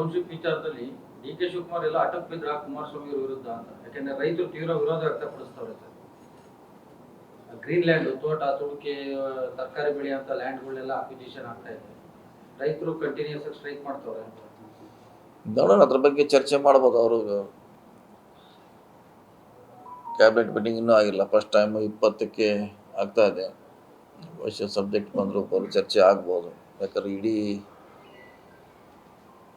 Township ವಿಚಾರದಲ್ಲಿ D K Shivakumar ಎಲ್ಲ ಅಟಕ್ ಬಿದ್ರ ಕುಮಾರಸ್ವಾಮಿ ವಿರುದ್ಧ ಅಂತ. ಯಾಕಂದ್ರೆ ರೈತರು ತೀವ್ರ ವಿರೋಧ ವ್ಯಕ್ತಪಡಿಸ್ತಾವ್ರೆ ಸರ್. ಗ್ರೀನ್ ಲ್ಯಾಂಡ್, ತೋಟ, ತುಡಿಕೆ, ತರಕಾರಿ ಬೆಳೆಯುವಂತ ಲ್ಯಾಂಡ್ಗಳನ್ನೆಲ್ಲ ಅಕ್ವಿಜಿಷನ್ ಆಗ್ತಾ ಇದೆ. ರೈತರು ಕಂಟಿನ್ಯೂಸ್ ಸ್ಟ್ರೈಕ್ ಮಾಡ್ತಾವ್ರೆ. ನೋಡೋಣ, ಅದ್ರ ಬಗ್ಗೆ ಚರ್ಚೆ ಮಾಡ್ಬೋದು. ಅವರು ಕ್ಯಾಬಿನೆಟ್ ಮೀಟಿಂಗ್ ಇನ್ನೂ ಆಗಿಲ್ಲ, ಫಸ್ಟ್ ಟೈಮ್ 20ಕ್ಕೆ ಆಗ್ತಾ ಇದೆ. ಬಹುಶಃ ಸಬ್ಜೆಕ್ಟ್ ಬಂದರೂ ಚರ್ಚೆ ಆಗ್ಬೋದು. ಯಾಕಂದ್ರೆ ಇಡೀ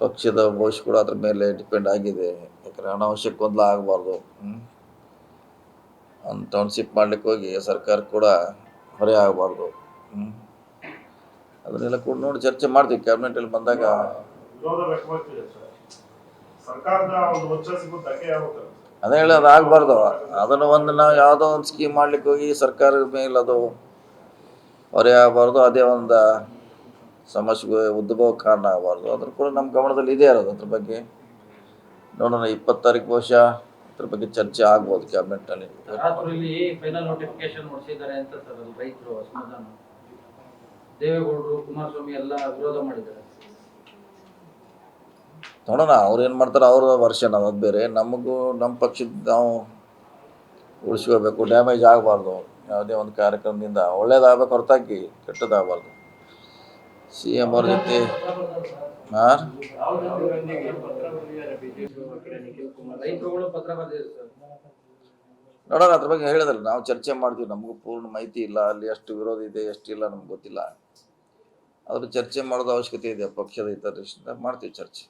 ಪಕ್ಷದ ಭವಿಷ್ಯ ಕೂಡ ಅದ್ರ ಮೇಲೆ ಡಿಪೆಂಡ್ ಆಗಿದೆ. ಯಾಕಂದರೆ ಅನಾವಶ್ಯಕ ಗೊಂದಲ ಆಗಬಾರ್ದು. ಒಂದು ಟೌನ್ಶಿಪ್ ಮಾಡ್ಲಿಕ್ಕೆ ಹೋಗಿ ಸರ್ಕಾರ ಕೂಡ ಹೊರೆ ಆಗಬಾರ್ದು. ಅದನ್ನೆಲ್ಲ ಕೂಡ ನೋಡಿ ಚರ್ಚೆ ಮಾಡ್ತೀವಿ ಕ್ಯಾಬಿನೆಟಲ್ಲಿ ಬಂದಾಗ. ಅದೇ ಹೇಳಿ, ಅದು ಆಗಬಾರ್ದು. ಅದನ್ನು ಒಂದು ನಾವು ಯಾವುದೋ ಒಂದು ಸ್ಕೀಮ್ ಮಾಡ್ಲಿಕ್ಕೆ ಹೋಗಿ ಸರ್ಕಾರದ ಮೇಲೆ ಅದು ಹೊರೆ ಆಗಬಾರ್ದು. ಅದೇ ಒಂದು ಸಮಸ್ಯೆಗೆ ಉದ್ಭವ ಕಾರಣ ಆಗಬಾರ್ದು. ಅದ್ರ ಕೂಡ ನಮ್ಮ ಗಮನದಲ್ಲಿ ಇದೆ ಇರೋದು. ಅದ್ರ ಬಗ್ಗೆ ನೋಡೋಣ, 20 ತಾರೀಕು ಬಹುಶಃ ಅದ್ರ ಬಗ್ಗೆ ಚರ್ಚೆ ಆಗ್ಬೋದು ಕ್ಯಾಬಿನೆಟ್ನಲ್ಲಿ. ಫೈನಲ್ ನೋಟಿಫಿಕೇಶನ್ ಹೊರಡಿಸಿದ್ದಾರೆ ಅಂತ ಸರ್ ರೈತರು ಅಸಮಾಧಾನ. ದೇವೇಗೌಡರು, ಕುಮಾರಸ್ವಾಮಿ ಎಲ್ಲ ವಿರೋಧ ಮಾಡಿದ್ದಾರೆ. ನೋಡೋಣ, ಅವ್ರು ಏನು ಮಾಡ್ತಾರೆ, ಅವ್ರ ವರ್ಷನ್ ಅದು ಬೇರೆ. ನಮಗೂ ನಮ್ಮ ಪಕ್ಷದ ನಾವು ಉಳಿಸ್ಕೋಬೇಕು, ಡ್ಯಾಮೇಜ್ ಆಗಬಾರ್ದು. ಯಾವುದೇ ಒಂದು ಕಾರ್ಯಕ್ರಮದಿಂದ ಒಳ್ಳೇದಾಗಬೇಕು ಹೊರತಾಗಿ ಕೆಟ್ಟದಾಗಬಾರ್ದು. CM ಅವ್ರ ಜೊತೆ ನೋಡೋಣ, ಅದ್ರ ಬಗ್ಗೆ ಹೇಳಿದಲ್ಲ, ನಾವು ಚರ್ಚೆ ಮಾಡ್ತೀವಿ. ನಮಗೂ ಪೂರ್ಣ ಮಾಹಿತಿ ಇಲ್ಲ, ಅಲ್ಲಿ ಎಷ್ಟು ವಿರೋಧ ಇದೆ ಎಷ್ಟು ಇಲ್ಲ ನಮ್ಗೆ ಗೊತ್ತಿಲ್ಲ. ಅದ್ರ ಚರ್ಚೆ ಮಾಡೋದು ಅವಶ್ಯಕತೆ ಇದೆ. ಪಕ್ಷದ ಹಿತದೃಷ್ಟಿಯಿಂದ ಮಾಡ್ತೀವಿ ಚರ್ಚೆ.